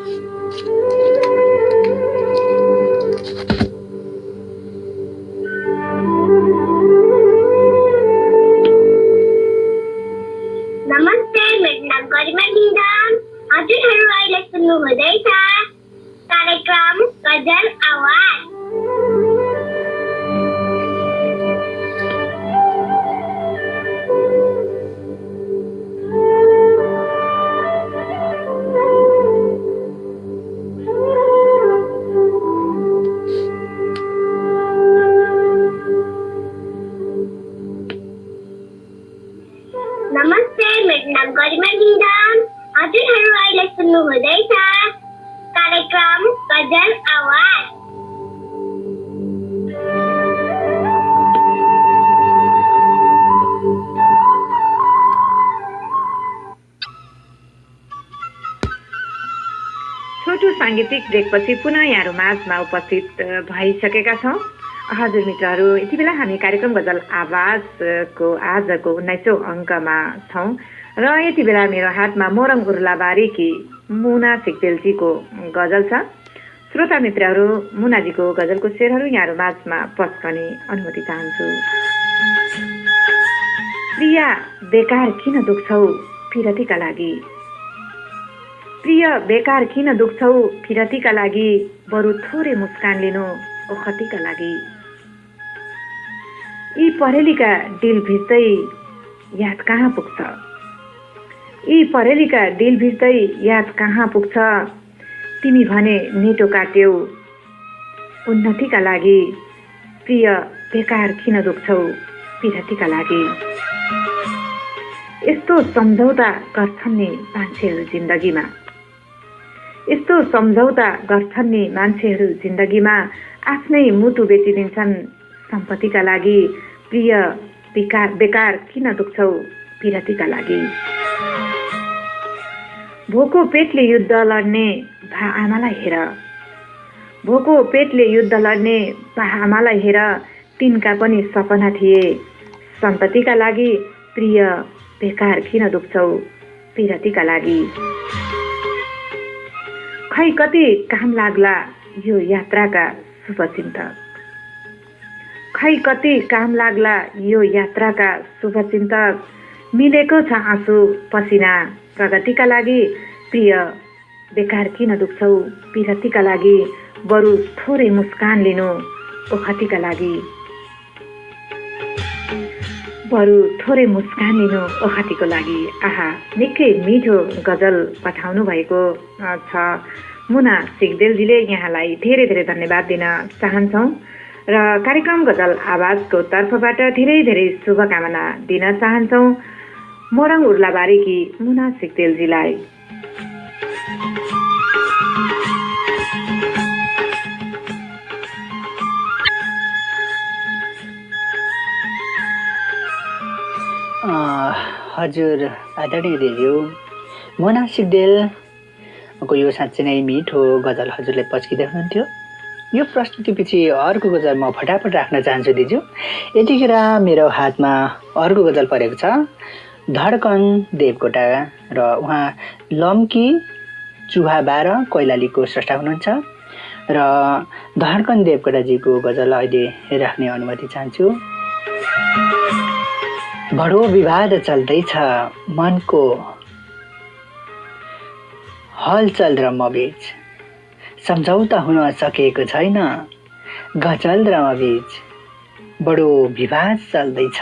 नमस्ते, मेरो नाम गरिमा लिङ्गम। हजुरहरू अहिले सुन्नुहुँदैछ कार्यक्रम गजल आवाज। नमस्ते, मेरो नाम गरिमा लिङ्गम। हजुरहरू अहिले सुन्नुहुँदैछ कार्यक्रम गजल आवाज। छोटो साङ्गीतिक ब्रेकपछि पुनः यहाँहरू माझमा उपस्थित भइसकेका छौँ। हजुर मित्रहरू, यति बेला हामी कार्यक्रम गजल आवाजको आजको 19औं अङ्कमा छौँ र यति बेला मेरो हातमा मोरङ उर्लाबारीकी मुना सिक्देलजीको गजल छ। श्रोता मित्रहरू, मुनाजीको गजलको शेरहरू यहाँहरू माझमा पस्कने अनुमति चाहन्छु। प्रिया बेकार किन दुख्छौ फिरतीका लागि, प्रिय बेकार किन दुख्छौ फिरतीका लागि, बरु थोरै मुस्कान लिनु ओखतीका लागि। यी परेलीका डिल भिज्दै याद कहाँ पुग्छ, यी परेलीका डिल भिज्दै याद कहाँ पुग्छ, तिमी भने नेटो काट्यौ उन्नतिका लागि, प्रिय बेकार किन दुख्छौ फिरतीका लागि। यस्तो सम्झौता गर्छन् नि मान्छेहरू जिन्दगीमा, यस्तो सम्झौता गर्छन् नि मान्छेहरू जिन्दगीमा, आफ्नै मुटु बेचिदिन्छन् सम्पत्तिका लागि, प्रिय बेकार किन दुख्छौ फिरतीका लागि। भोको पेटले युद्ध लड्ने भा आमालाई हेर, भोको पेटले युद्ध लड्ने भा आमालाई हेर, तिनका पनि सपना थिए सन्ततिका लागि, प्रिय बेकार किन दुख्छौ फिरतीका लागि। खै कति काम लाग्ला यो यात्राका शुभचिन्तक, खै कति काम लाग्ला यो यात्राका शुभचिन्तक, मिलेको छ आँसु पसिना प्रगतिका लागि, प्रिय बेकार किन दुख्छौ फिरतीका लागि, बरु थोरै मुस्कान लिनु ओखतीका लागि, बरु थोरै मुस्कान लिनु ओखतीको लागि। आहा, निकै मिठो गजल पठाउनु भएको छ मुना सिक्देलजीले, यहाँलाई धेरै धेरै धन्यवाद दिन चाहन्छौँ र कार्यक्रम गजल आवाजको तर्फबाट धेरै धेरै शुभकामना दिन चाहन्छौँ मोरङ उर्लाबारीकी मुना सिक्देलजीलाई। हजुर आदरणीय देज्यू, मुना सिक्देलको यो साँच्चै नै मिठो गजल हजुरले पस्किँदै हुनुहुन्थ्यो। यो प्रस्तुतिपछि अर्को गजल म फटाफट राख्न चाहन्छु दिजु। यतिखेर मेरो हातमा अर्को गजल परेको छ, धड्कन देवकोटा र उहाँ लम्की चुहा 12 कैलालीको स्रष्टा हुनुहुन्छ र धड्कन देवकोटाजीको गजल अहिले राख्ने अनुमति चाहन्छु। बडो विवाद चल्दैछ मनको हलचल र मबीच, सम्झौता हुन सकेको छैन गजल र मबीच, बडो विवाद चल्दैछ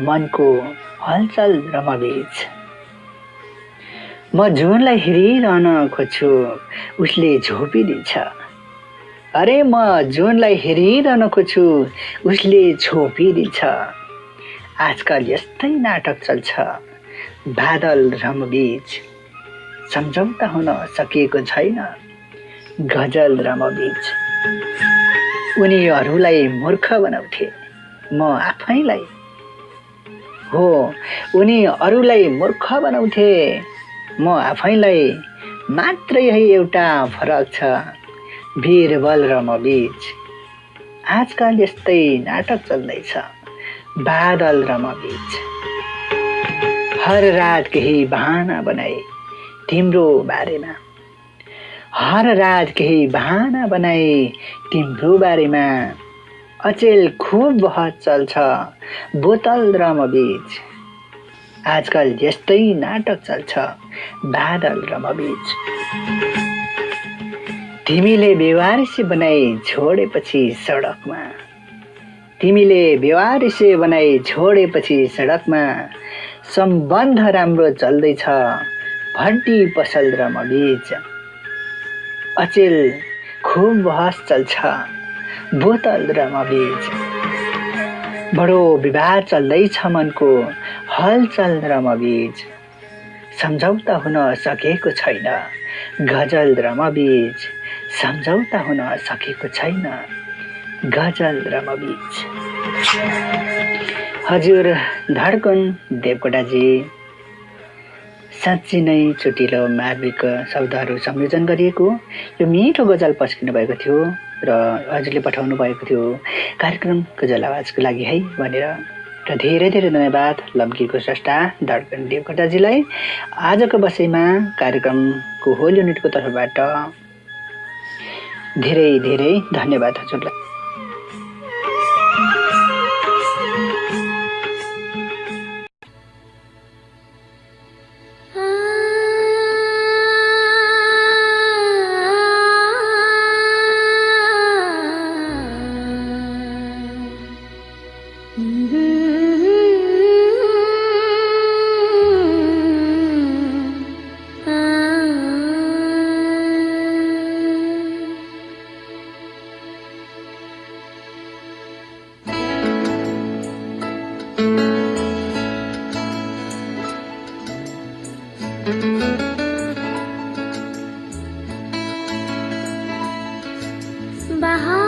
मनको हलचल र मबीच। म जुनलाई हेरिरहन खोज्छु उसले झोपिदिन्छ, अरे म जुनलाई हेरिरहन खोज्छु उसले छोपिदिन्छ। आजकल यस्तै नाटक चल्छ बादल र मबीच, सम्झौता हुन सकिएको छैन गजल र मबीच। उनीहरूलाई मूर्ख बनाउँथे म आफैलाई, हो उनीहरूलाई मूर्ख बनाउँथे म आफैलाई, मात्र यही एउटा फरक छ वीरबल र मबीच। आजकल यस्तै नाटक चल्दैछ बादल र मबीच। हर रात केही बहाना बनाए तिम्रो बारेमा, हर रात केही बहाना बनाए तिम्रो बारेमा अचेल खुब बहस चल्छ बोतल र म बीच आजकल यस्तै नाटक चल्छ बादल र म बीच तिमीले बेवारिसे बनाई छोडेपछि सडकमा तिमीले बेवारिसे बनाई छोडेपछि सडकमा सम्बन्ध राम्रो चल्दैछ भट्टी पसल र म बीच अचेल खुब बहस चल्छ बोतल र म बीच बडो विवाद चल्दैछ मनको हलचल र म बीच सम्झौता हुन सकेको छैन गजल र म बीच सम्झौता हुन सकेको छैन गजल र म बीच। हजुर धड्कन देवकोटाजी साँच्ची नै चुटिलो मार्मिक शब्दहरू संयोजन गरिएको यो मिठो गजल पस्किनु भएको थियो र हजुरले पठाउनु भएको थियो कार्यक्रम गजल आवाजको लागि है भनेर र धेरै धेरै धन्यवाद लम्कीको स्रष्टा धड्कन देवकोटाजीलाई आजको बसाइमा कार्यक्रमको होल युनिटको तर्फबाट धेरै धेरै धन्यवाद हजुरलाई। बहा